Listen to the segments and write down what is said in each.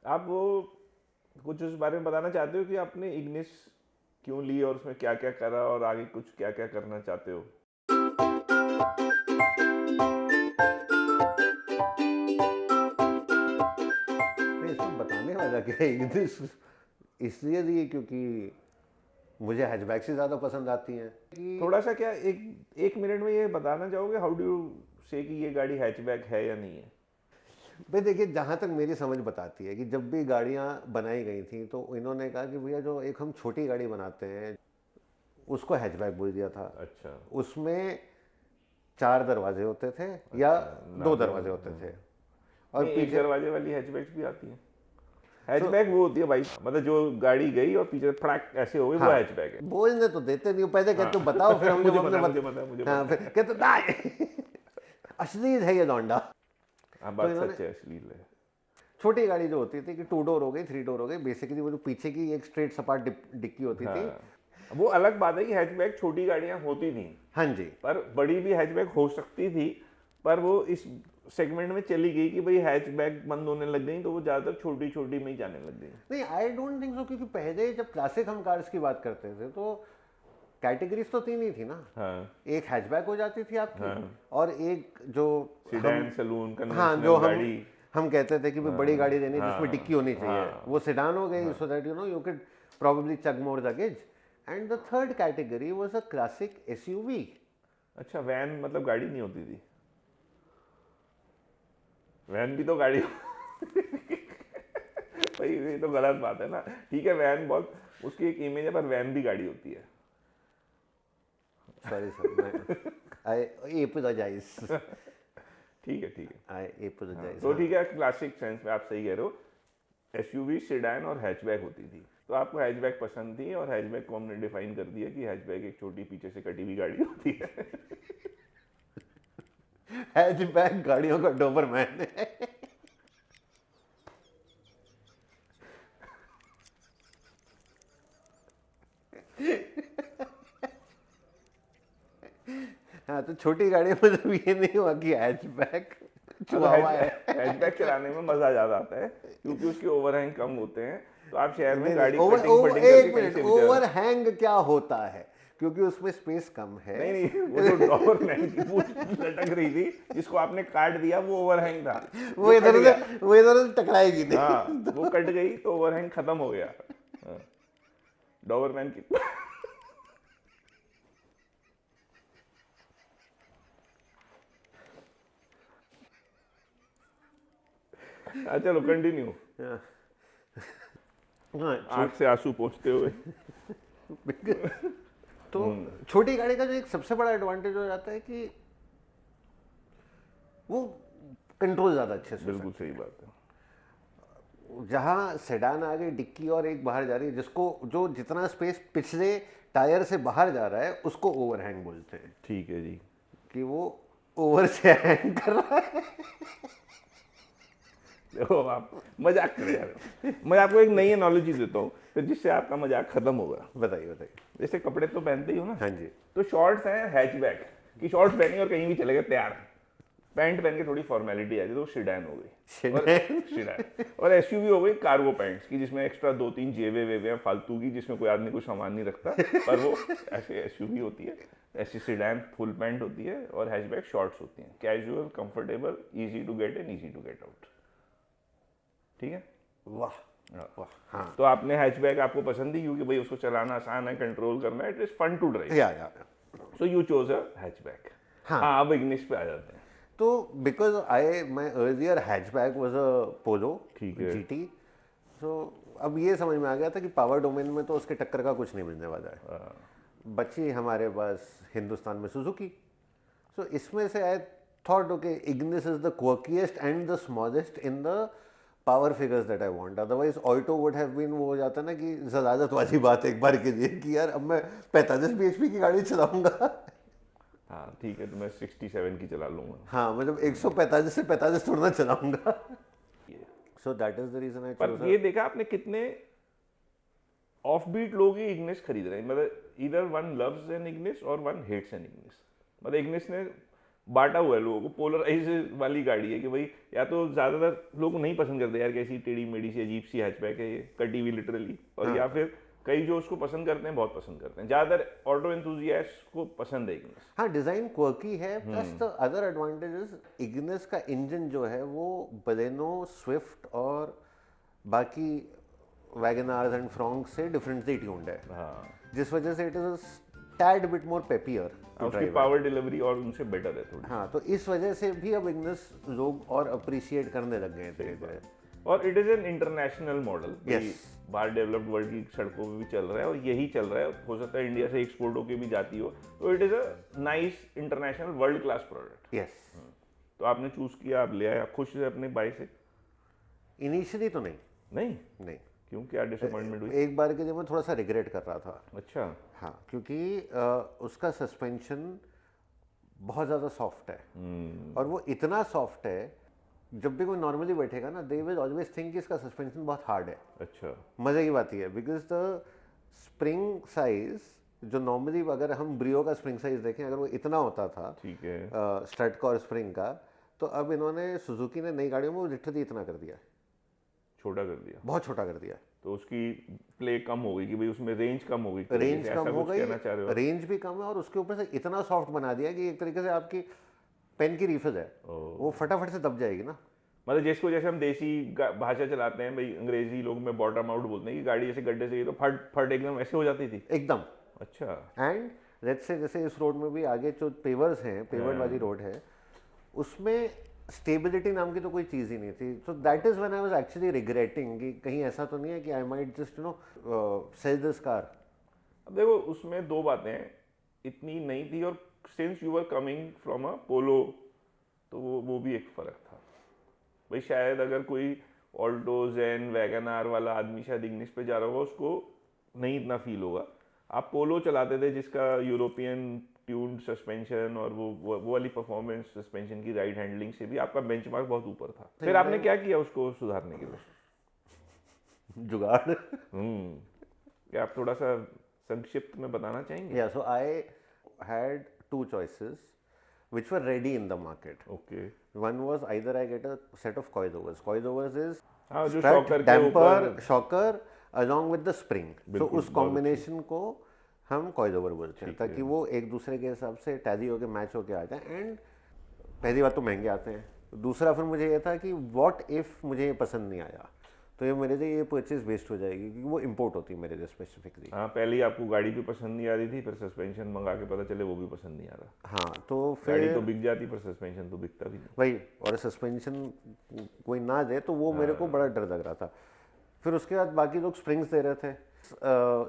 आप वो कुछ उस बारे में बताना चाहते हो कि आपने इग्निस क्यों ली और उसमें क्या क्या करा और आगे कुछ क्या क्या करना चाहते हो? नहीं, इसमें बताने वाला क्या है, इग्निस इसलिए दी क्योंकि मुझे हैचबैक से ज़्यादा पसंद आती हैं कि थोड़ा सा क्या एक एक मिनट में ये बताना चाहोगे, हाउ डू यू से कि ये गाड़ी हैचबैक है या नहीं है? भाई देखिए, जहाँ तक मेरी समझ बताती है कि जब भी गाड़ियाँ बनाई गई थी तो इन्होंने कहा कि भैया जो एक हम छोटी गाड़ी बनाते हैं उसको हैचबैक बोल दिया था। अच्छा। उसमें 4 दरवाजे होते थे या अच्छा, 2 नाजो। दरवाजे होते थे और नहीं, एक पीछे दरवाजे वाली हैचबैक भी आती है। तो हैचबैक वो होती है भाई, मतलब जो गाड़ी गई और पीछे फड़ाक ऐसे हो गई, वो हाँ, हैचबैक है। बोलने तो देते नहीं हो, पहले हाँ। कहते हो बताओ, फिर हम जब मुझे हमने पता है, मुझे पता है, मुझे हाँ, पता फिर है। कहते दाए असली है ये लौंडा। हाँ, तो बात इन्होंने सच है, अश्लील है। छोटी गाड़ी जो होती थी कि 2 डोर हो गई, 3 डोर हो गई, बेसिकली वो जो पीछे की एक स्ट्रेट सपाट डिक्की होती थी। हाँ, वो अलग बात है कि हैचबैक छोटी गाड़ियां होती थी, हाँ जी। पर बड़ी भी हैचबैक हो सकती थी। पर वो इस सेगमेंट में चली गई कि भाई हैचबैक बंद होने लग गई, तो वो ज़्यादातर छोटी छोटी में ही जाने लग गई। नहीं, आई डोंट थिंक सो, क्योंकि पहले जब क्लासिक हम कार्स की बात करते थे तो कैटेगरीज तो 3 ही थी ना। हाँ। एक हैचबैक हो जाती थी आपकी, हाँ, और एक जो हम सिडैन, सलून, हाँ, जो कन्वेंशनल गाड़ी। हम कहते थे कि भाई बड़ी गाड़ी देनी जिसमें डिक्की हाँ। होनी चाहिए, हाँ। वो सेडान हो गई, so that you CAD probably chug more luggage. And the third category was a classic SUV. अच्छा, वैन मतलब गाड़ी नहीं होती थी? वैन भी तो गाड़ी भाई ये तो गलत बात है ना। ठीक है, वैन बहुत उसकी एक इमेज है, पर वैन भी गाड़ी होती है। Sorry, sir. I apologize. ठीक है, ठीक है। I हाँ, apologize. तो हाँ, ठीक है, क्लासिक सेंस में आप सही कह रहे हो। एसयूवी, सेडान और हैचबैक होती थी, तो आपको हैचबैक पसंद थी, और हैचबैक को हमने डिफाइन कर दिया कि हैचबैक एक छोटी पीछे से कटी हुई गाड़ी होती है। हैचबैक गाड़ियों का डोबरमैन है। हाँ, तो छोटी गाड़ी में मतलब ये नहीं हुआ कि हैचबैक हाँ, तो चुहावा है। हैचबैक चलाने में मजा ज्यादा आता है क्योंकि उसके ओवरहैंग कम होते हैं, तो आप शहर में नहीं नहीं, गाड़ी ओवर कटिंग ओवर फटिंग करके एक कहीं मिनट, से भी चला। ओवरहैंग क्या होता है? क्योंकि उसमें स्पेस कम है। नहीं नहीं, वो जो डॉबरमैन की पूंछ लटक रही थी, जिसको आपने काट दिया, वो ओवरहैंग था, वो जो कट इधर गया। उधर वो इधर उधर टकराएगी नहीं। हाँ, वो कट गई तो ओवरहैंग खत्म हो गया। हाँ, डॉबरमैन की हाँ, चलो कंटिन्यू। हाँ, आंख से आंसू पोंछते हुए। तो छोटी गाड़ी का जो एक सबसे बड़ा एडवांटेज हो जाता है कि वो कंट्रोल ज़्यादा अच्छे से हो बिल्कुल सकती सही बात है। है। जहाँ सेडान आ गई, डिक्की और एक बाहर जा रही है, जिसको जो जितना स्पेस पिछले टायर से बाहर जा रहा है उसको ओवरहैंग बोलते हैं, ठीक है जी। कि वो ओवर से हैंग कर रहा है। देखो, आप मजाक करें यार, मैं आपको एक नई एनोलॉजी देता हूँ फिर, जिससे आपका मजाक खत्म होगा। बताइए बताइए। जैसे कपड़े तो पहनते ही हो ना, हाँ जी। तो शॉर्ट्स हैं हैचबैक की, शॉर्ट्स पहनी और कहीं भी चले गए तैयार। पैंट पहन के थोड़ी फॉर्मेलिटी आई तो शिडान हो गई, और शिडान। और एसयूवी हो गई कार्गो पैंट्स की, जिसमें एक्स्ट्रा 2-3 जेबें वेबे हैं फालतू की, जिसमें कोई आदमी कुछ सामान नहीं रखता, पर वो ऐसे एसयूवी होती है। ऐसी सिडान फुल पैंट होती है, और हैचबैक शॉर्ट्स होती हैं, casual, comfortable, easy to get in, easy to get out. ठीक है। वाह वाह। हाँ, तो आपने हैचबैक आपको पसंद ही क्योंकि भाई उसको चलाना आसान है, कंट्रोल करना है, it is fun to drive, या so you chose a hatchback. हाँ। हाँ, अब इग्निस पे आ जाते हैं। तो because I my earlier hatchback was a Polo ठीक है। जीटी, सो अब ये समझ में आ गया था कि पावर डोमेन में तो उसके टक्कर का कुछ नहीं मिलने वाला है। बची हमारे पास हिंदुस्तान में सुजुकी, सो इसमें से I thought okay, Ignis is the quirkiest and the smallest in the power figures that I want. Otherwise Alto would have been, वो हो जाता ना कि जलाजत वाली बात एक बार के लिए कि यार अब मैं 45 bhp की गाड़ी चलाऊंगा। हाँ ठीक है, तो मैं 67 की चला लूंगा। हाँ, मतलब 145 से 45 थोड़ा ना चलाऊंगा। So that is the reason I purchase. ये देखा आपने कितने ऑफ बीट लोग ही इग्निस खरीद रहे हैं, मतलब इधर वन लव्स एन इग्निस और वन हेट्स एन इग्निस। मतलब इग्निस ने बांटा हुआ है लोगों को, पोलराइज वाली गाड़ी है कि भाई या तो ज़्यादातर लोग नहीं पसंद करते यार कैसी टेढ़ी मेढ़ी सी अजीब सी हैचबैक है ये, कटी हुई लिटरली, और या फिर कई जो उसको पसंद करते हैं बहुत पसंद करते हैं, ज़्यादातर ऑटो एंथुजियास्ट को पसंद है इग्निस। हाँ, डिज़ाइन क्वर्की है, plus the other advantages, Ignis का इंजन जो है वो बलेनो, स्विफ्ट और बाकी वैगनार्स एंड फ्रॉन्क से डिफरेंटली ट्यून्ड है, हाँ, जिस वजह से it is tad bit more papier, उसकी पावर डिलीवरी और उनसे बेटर है थोड़ी। हाँ, तो इस वजह से भी अब इग्निस लोग और अप्रिशिएट करने लग गए हैं धीरे धीरे। और it is an international model, Yes. बाहर डेवलप्ड वर्ल्ड की सड़कों पे भी चल रहा है और यही चल रहा है, हो सकता है इंडिया से एक्सपोर्ट होके भी जाती हो, तो it is a nice international world class product. Yes, तो आपने चूज किया, आप ले आए, आप खुश थे अपने बाई से? इनिशियली तो नहीं, नहीं? नहीं, क्यों, क्या डिसअपॉइंटमेंट हुई? एक बार के लिए मैं थोड़ा सा रिग्रेट कर रहा था। अच्छा। हाँ, क्योंकि उसका सस्पेंशन बहुत ज़्यादा सॉफ्ट है, और वो इतना सॉफ्ट है जब भी कोई नॉर्मली बैठेगा ना, दे विल ऑलवेज थिंक कि इसका सस्पेंशन बहुत हार्ड है। अच्छा। मज़े की बात ये है, बिकॉज द स्प्रिंग साइज जो नॉर्मली अगर हम ब्रियो का स्प्रिंग साइज देखें, अगर वो इतना होता था ठीक है। स्ट्रट का और स्प्रिंग का, तो अब इन्होंने सुजुकी ने नई गाड़ियों में वो लिटरली इतना कर दिया, छोटा कर दिया, बहुत छोटा कर दिया। तो उसकी प्ले कम हो गई कि भाई उसमें रेंज कम हो गई, रेंज ऐसा कम हो कुछ कहना चाह रहे गई, हो? रेंज भी कम है, और उसके ऊपर से इतना सॉफ्ट बना दिया कि एक तरीके से आपकी पेन की रीफिल है, वो फटाफट से दब जाएगी ना। मतलब जिसको जैसे हम देसी भाषा चलाते हैं भाई, अंग्रेजी लोग में बॉटम आउट बोलते हैं कि गाड़ी जैसे गड्ढे से ये तो फट फट एकदम ऐसे हो जाती थी एकदम। अच्छा। एंड लेट्स से जैसे इस रोड में भी आगे जो पेवर्स हैं, पेवर्ड वाली रोड है, उसमें स्टेबिलिटी नाम की तो कोई चीज़ ही नहीं थी। So that is when I was actually regretting कि कहीं ऐसा तो नहीं है कि I might just sell this car. अब देखो उसमें दो बातें हैं, इतनी नहीं थी, और since you were coming from a Polo, तो वो भी एक फ़र्क था भाई। शायद अगर कोई ऑल्टो, ज़ेन, वैगन आर वाला आदमी शायद इग्निस पे जा रहा होगा, उसको नहीं इतना फील होगा। आप पोलो चलाते थे जिसका यूरोपियन ट्यून्ड सस्पेंशन और वो वाली परफॉर्मेंस सस्पेंशन की राइड हैंडलिंग से भी आपका बेंचमार्क बहुत ऊपर था। फिर आपने क्या किया उसको सुधारने के लिए? जुगाड़। क्या आप थोड़ा सा संक्षिप्त में बताना चाहेंगे? Yeah, so I had two choices which were ready in the market. Okay. One was either I get a set of coilovers. Coilovers is हाँ, जो strut, शॉकर के damper, ऊपर, shocker along with the spring. So बिल्कुल, उस बहुत combination को हम coilover बोलते हैं, ताकि वो एक दूसरे के हिसाब से टैली होके मैच होके आ जाए। एंड पहली बात तो महंगे आते हैं, दूसरा फिर मुझे ये था कि व्हाट इफ मुझे ये पसंद नहीं आया, तो ये मेरे लिए ये परचेज वेस्ट हो जाएगी, क्योंकि वो इंपोर्ट होती है मेरे लिए स्पेसिफिकली। हाँ, पहले ही आपको गाड़ी भी पसंद नहीं आ रही थी, फिर सस्पेंशन मंगा के पता चले वो भी पसंद नहीं आ रहा। हाँ, तो गाड़ी फिर तो बिक जाती पर सस्पेंशन तो बिकता भी नहीं। भाई, और सस्पेंशन कोई ना दे तो वो मेरे को बड़ा डर लग रहा था। फिर उसके बाद बाकी लोग स्प्रिंग्स दे रहे थे।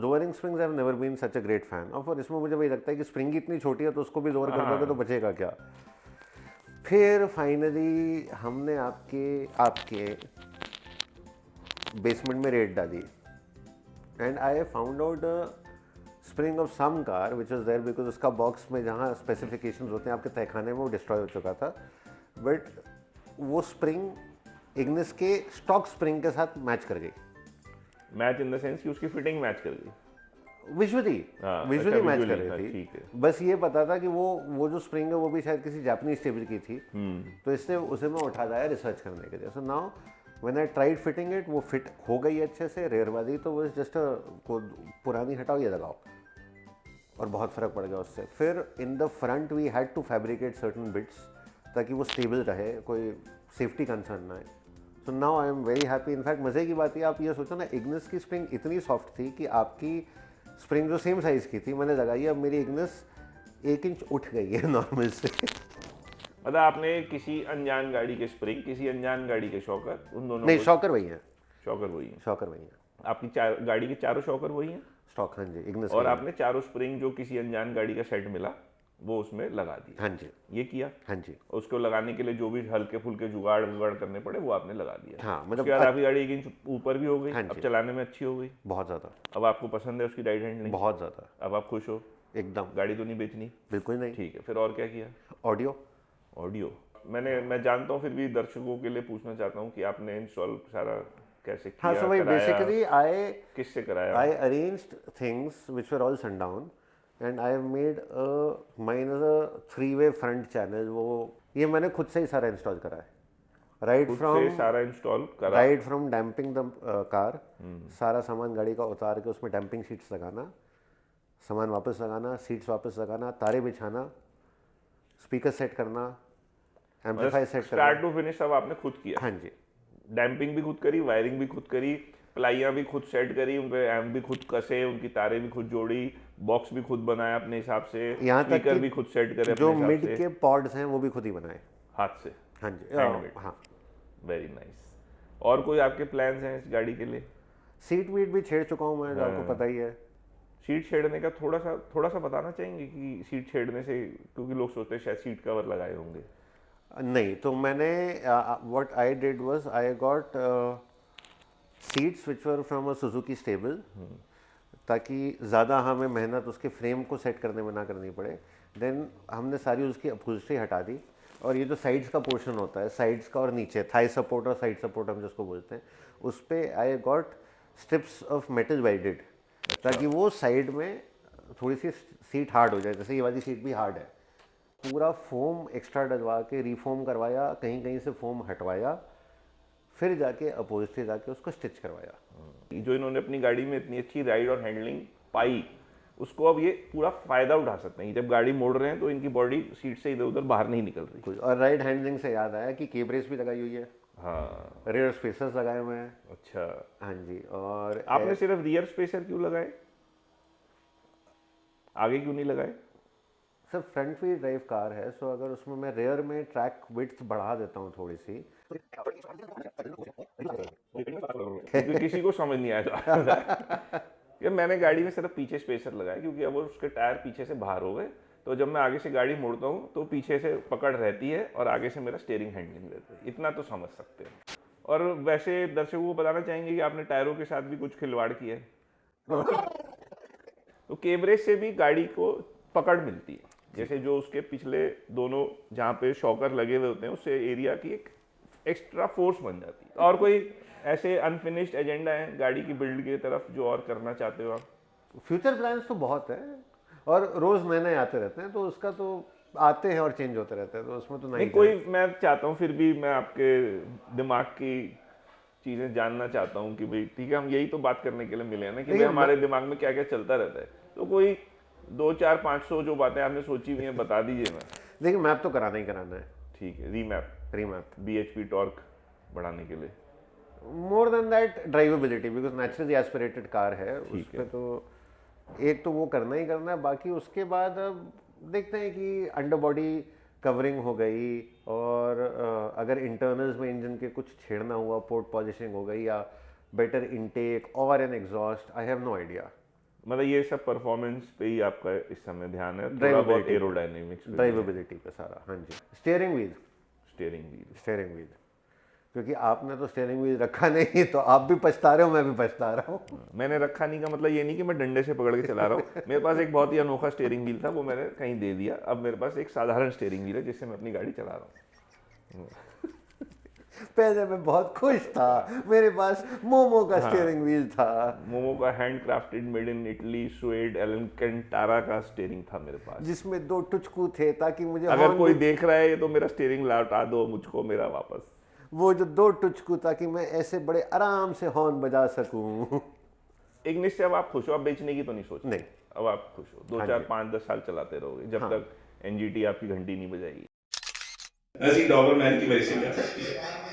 Lowering springs I have never been such a great fan of, और इसमें मुझे वही लगता है कि स्प्रिंग इतनी छोटी है तो उसको भी लोअर कर दोगे तो बचेगा क्या। फिर फाइनली हमने आपके बेसमेंट में रेड डाली, and I found out spring of some car which was there, because उसका बॉक्स में जहाँ स्पेसिफिकेशंस होते हैं आपके तहखाने में, वो डिस्ट्रॉय हो चुका था। बट वो स्प्रिंग इग्निस के स्टॉक स्प्रिंग के साथ मैच कर गई। मैच इन द सेंस कि उसकी फिटिंग मैच कर गई, विजुअली हाँ, विजुअली अच्छा, मैच कर visually, रही हाँ, थी। ठीक है। बस ये पता था कि वो जो स्प्रिंग है वो भी शायद किसी जापानीज टेबल की थी, तो इसलिए उसे मैं उठा लाया रिसर्च करने के लिए। So now when I tried fitting it, वो फिट हो गई अच्छे से। रेयर वाली तो वो जस्ट को पुरानी हटाओ ये लगाओ, और बहुत फ़र्क पड़ गया उससे। फिर in the front we had to fabricate certain bits ताकि वो स्टेबल रहे, कोई सेफ्टी कंसर्न ना है। So now I am very happy. In fact मज़े की बात है, आप ये सोचो ना, इग्निस की स्प्रिंग इतनी सॉफ्ट थी कि आपकी स्प्रिंग जो सेम साइज़ की थी मैंने लगाई, अब मेरी इग्निस 1 इंच उठ गई है नॉर्मल से। मतलब आपने किसी अनजान गाड़ी के स्प्रिंग, किसी अनजान गाड़ी के शॉकर, उन दोनों नहीं, को- शॉकर वही है, शॉकर वही है शॉकर वही है, आपकी, गाड़ी के चारों शॉकर वही हैं, स्टॉक। हाँ जी, इग्निस और का ही आपने चारों स्प्रिंग जो किसी अनजान गाड़ी का सेट मिला वो उसमें लगा है। दिया। हाँ जी, ये किया, हाँ जी, उसको लगाने के लिए जो भी हल्के फुल्के जुगाड़ वुगाड़ करने पड़े वो आपने लगा दिया। हाँ, मतलब उसके बाद आपकी गाड़ी 1 इंच ऊपर भी हो गई, हाँ अब जी। चलाने में अच्छी हो गई, बहुत ज़्यादा, अब आपको पसंद है उसकी राइड हैंडलिंग, बहुत ज़्यादा, अब आप खुश हो, एकदम, गाड़ी तो नहीं बेचनी? बिल्कुल नहीं। ठीक है, फिर और क्या किया? ऑडियो, ऑडियो मैं जानता हूँ, फिर भी दर्शकों के लिए पूछना चाहता हूँ कि आपने इंस्टॉल सारा कैसे किया, हाँ, सो भाई कराया, बेसिकली किससे कराया? I arranged things which were all sundown, and I have made mine is a 3-way front channel. वो ये मैंने खुद से ही सारा इंस्टॉल करा है, right from damping the car. सारा सामान गाड़ी का उतार के उसमें डैम्पिंग शीट्स लगाना, सामान वापस लगाना, सीट्स वापस लगाना, तारे बिछाना, स्पीकर सेट करना, एम्पलीफायर सेट करना, स्टार्ट टू फिनिश सब आपने खुद किया? हाँ जी। डैम्पिंग भी खुद करी, वायरिंग भी खुद करी, प्लाइयाँ भी खुद सेट करी, उन पे एम्प भी खुद कसे, उनकी तारें भी खुद जोड़ी, बॉक्स भी खुद बनाया अपने हिसाब से, यहाँ तक स्पीकर भी खुद सेट करे जो अपने मिड हिसाब से, के पॉड्स हैं वो भी खुद ही बनाए हाथ से। हाँ जी। Handmade। हाँ, वेरी नाइस। और कोई आपके प्लान्स हैं इस गाड़ी के लिए? सीट वीट भी छेड़ चुका हूँ मैं, जो आपको पता ही है। सीट छेड़ने का थोड़ा सा बताना चाहेंगे कि सीट छेड़ने से, क्योंकि लोग सोचते हैं शायद सीट कवर लगाए होंगे। नहीं, तो मैंने what I did was I got seats which were from a Suzuki stable, ताकि ज़्यादा हमें मेहनत उसके फ्रेम को सेट करने में ना करनी पड़े। देन हमने सारी उसकी अपहोल्स्ट्री हटा दी, और ये जो साइड्स का पोर्शन होता है, साइड्स का और नीचे थाई सपोर्ट और साइड सपोर्ट हम जिसको बोलते हैं, उस पर I got strips of metal welded, ताकि वो साइड में थोड़ी सी सीट हार्ड हो जाए। जैसे ये वाली सीट भी हार्ड है, पूरा फोम एक्स्ट्रा डलवा के रीफोम करवाया, कहीं कहीं से फोम हटवाया, फिर जाके अपहोल्स्ट्री जाके उसको स्टिच करवाया। जो इन्होंने अपनी गाड़ी में इतनी अच्छी राइड और हैंडलिंग पाई, उसको अब ये पूरा फायदा उठा सकते हैं। जब गाड़ी मोड़ रहे हैं तो इनकी बॉडी सीट से इधर उधर बाहर नहीं निकल रही। कुछ और राइड हैंडलिंग से याद आया कि के ब्रेस भी लगाई हुई है, हाँ, रियर स्पेसर्स लगाए हुए हैं। अच्छा, हाँ जी। और आपने सिर्फ रियर स्पेसर क्यों लगाए, आगे क्यों नहीं लगाए? Sir front wheel drive car है, सो अगर उसमें मैं रेयर में ट्रैक विड्थ बढ़ा देता हूँ थोड़ी सी, क्योंकि किसी को समझ नहीं आया कि मैंने गाड़ी में सिर्फ पीछे स्पेसर लगाया, क्योंकि अब उसके टायर पीछे से बाहर हो गए, तो जब मैं आगे से गाड़ी मोड़ता हूँ तो पीछे से पकड़ रहती है और आगे से मेरा स्टीयरिंग हैंडलिंग रहता है। इतना तो समझ सकते हैं। और वैसे दर्शकों को बताना चाहेंगे कि आपने टायरों के साथ भी कुछ खिलवाड़ किया है। तो केब्रेस से भी गाड़ी को पकड़ मिलती है, जैसे जो उसके पिछले दोनों जहाँ पे शॉकर लगे हुए होते हैं, उससे एरिया की एक एक्स्ट्रा फोर्स बन जाती है। और कोई ऐसे अनफिनिश्ड एजेंडा है गाड़ी की बिल्ड की तरफ जो और करना चाहते हो आप? फ्यूचर प्लान्स तो बहुत है, और रोज नए नए आते रहते हैं, तो उसका तो आते हैं और चेंज होते रहते हैं, तो उसमें तो नहीं कोई, मैं चाहता हूँ फिर भी मैं आपके दिमाग की चीज़ें जानना चाहता हूँ कि भाई ठीक है, हम यही तो बात करने के लिए मिले हैं ना कि भाई हमारे दिमाग में क्या क्या चलता रहता है। तो कोई 2-4-500 जो बातें आपने सोची हुई हैं बता दीजिए। मैं देखिए, मैप तो कराना ही कराना है। ठीक है, रीमैप BHP टॉर्क बढ़ाने के लिए। More than that drivability, because naturally aspirated car है, उस पर तो एक तो वो करना ही करना है। बाकी उसके बाद अब देखते हैं कि अंडर बॉडी कवरिंग हो गई, और अगर इंटरनल्स में इंजन के कुछ छेड़ना हुआ, पोर्ट पॉलिशिंग हो गई, या बेटर इनटेक और an exhaust, I have no idea. मतलब ये सब परफॉर्मेंस पे ही आपका इस समय ध्यान है, थोड़ा बहुत एरोडायनेमिक्स पे, ड्राइवेबिलिटी पे सारा। हाँ जी। स्टीयरिंग व्हील, क्योंकि आपने तो स्टीयरिंग व्हील रखा नहीं, तो आप भी पछता रहे हो, मैं भी पछता रहा हूँ। मैंने रखा नहीं का मतलब ये नहीं कि मैं डंडे से पकड़ के चला रहा हूँ। मेरे पास एक बहुत ही अनोखा स्टीयरिंग व्हील था, वो मैंने कहीं दे दिया। अब मेरे पास एक साधारण स्टीयरिंग व्हील है जिससे मैं अपनी गाड़ी चला रहा हूँ। पहले मैं बहुत खुश था, मेरे पास मोमो का स्टीयरिंग व्हील था। मोमो का handcrafted made in Italy suede Alcantara का स्टीयरिंग था मेरे पास, जिसमें 2 टुचकू थे, ताकि मुझे अगर कोई देख रहा है तो मेरा स्टीयरिंग लौटा दो मुझको मेरा वापस। वो जो 2 टुचकू, ताकि मैं ऐसे बड़े आराम से हॉर्न बजा सकूं। एक निश्चय, अब आप खुश हो, आप बेचने की तो नहीं सोच? नहीं, अब आप खुश हो, 2-4-5-10 साल चलाते रहोगे जब तक NGT आपकी घंटी नहीं बजाएगी। ऐसी डॉबरमैन की वजह से क्या सकती है।